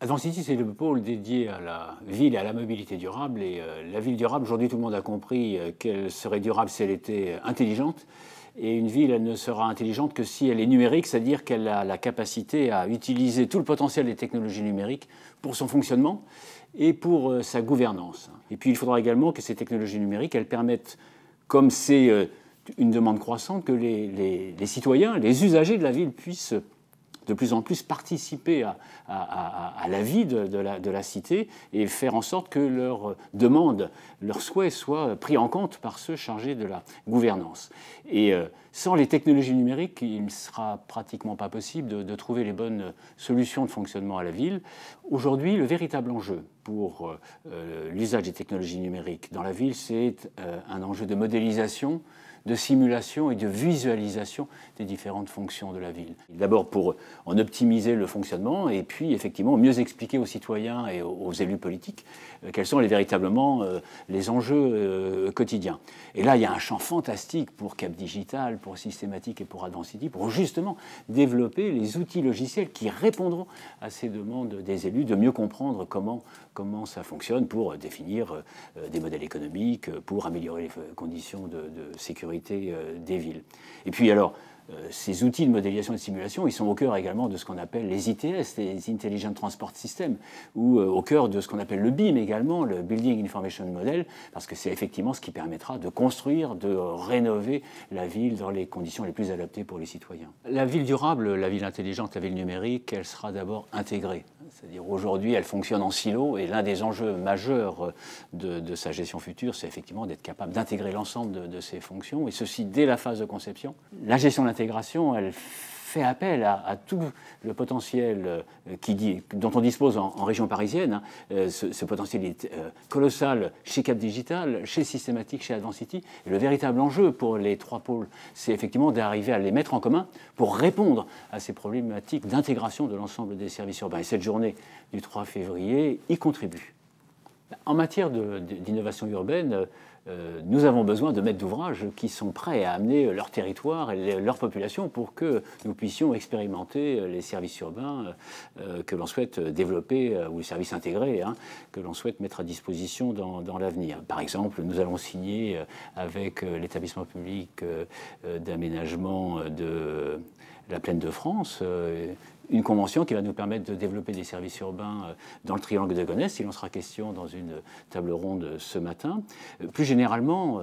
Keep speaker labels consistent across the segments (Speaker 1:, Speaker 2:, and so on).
Speaker 1: Advancity, c'est le pôle dédié à la ville et à la mobilité durable. Et la ville durable, aujourd'hui, tout le monde a compris qu'elle serait durable si elle était intelligente. Et une ville, elle ne sera intelligente que si elle est numérique, c'est-à-dire qu'elle a la capacité à utiliser tout le potentiel des technologies numériques pour son fonctionnement et pour sa gouvernance. Et puis, il faudra également que ces technologies numériques, elles permettent, comme c'est une demande croissante, que les citoyens, les usagers de la ville puissent de plus en plus participer à la vie de la cité et faire en sorte que leurs demandes, leurs souhaits soient pris en compte par ceux chargés de la gouvernance. Et sans les technologies numériques, il ne sera pratiquement pas possible de trouver les bonnes solutions de fonctionnement à la ville. Aujourd'hui, le véritable enjeu pour l'usage des technologies numériques dans la ville, c'est un enjeu de modélisation, de simulation et de visualisation des différentes fonctions de la ville. D'abord pour en optimiser le fonctionnement et puis effectivement mieux expliquer aux citoyens et aux élus politiques quels sont véritablement les enjeux quotidiens. Et là, il y a un champ fantastique pour Cap Digital, pour Systématique et pour Advancity, pour justement développer les outils logiciels qui répondront à ces demandes des élus, de mieux comprendre comment ça fonctionne pour définir des modèles économiques, pour améliorer les conditions de sécurité des villes. Et puis alors, ces outils de modélisation et de simulation, ils sont au cœur également de ce qu'on appelle les ITS, les Intelligent Transport Systems, ou au cœur de ce qu'on appelle le BIM également, le Building Information Model, parce que c'est effectivement ce qui permettra de construire, de rénover la ville dans les conditions les plus adaptées pour les citoyens. La ville durable, la ville intelligente, la ville numérique, elle sera d'abord intégrée. C'est-à-dire aujourd'hui, elle fonctionne en silo et l'un des enjeux majeurs de sa gestion future, c'est effectivement d'être capable d'intégrer l'ensemble de ses fonctions, et ceci dès la phase de conception. La gestion de l'intégration, elle fait appel à tout le potentiel dont on dispose en région parisienne. Ce potentiel est colossal chez Cap Digital, chez Systématique, chez Advancity. Et le véritable enjeu pour les trois pôles, c'est effectivement d'arriver à les mettre en commun pour répondre à ces problématiques d'intégration de l'ensemble des services urbains. Et cette journée du 3 février y contribue. En matière d'innovation urbaine, nous avons besoin de maîtres d'ouvrage qui sont prêts à amener leur territoire et leur population pour que nous puissions expérimenter les services urbains que l'on souhaite développer, ou les services intégrés que l'on souhaite mettre à disposition dans l'avenir. Par exemple, nous allons signer avec l'établissement public d'aménagement de la Plaine de France une convention qui va nous permettre de développer des services urbains dans le triangle de Gonesse. Il en sera question dans une table ronde ce matin. Plus généralement,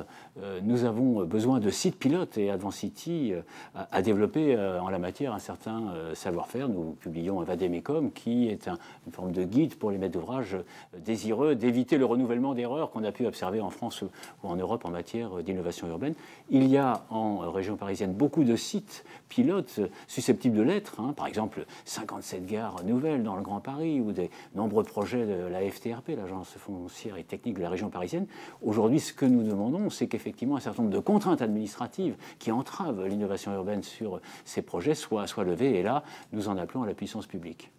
Speaker 1: nous avons besoin de sites pilotes et Advancity a développé en la matière un certain savoir-faire. Nous publions un Vademecum qui est une forme de guide pour les maîtres d'ouvrage désireux d'éviter le renouvellement d'erreurs qu'on a pu observer en France ou en Europe en matière d'innovation urbaine. Il y a en région parisienne beaucoup de sites pilotes susceptibles de l'être, par exemple 57 gares nouvelles dans le Grand Paris ou des nombreux projets de la FTRP, l'Agence foncière et technique de la région parisienne. Aujourd'hui, ce que nous demandons, c'est qu'effectivement un certain nombre de contraintes administratives qui entravent l'innovation urbaine sur ces projets soient levées. Et là, nous en appelons à la puissance publique.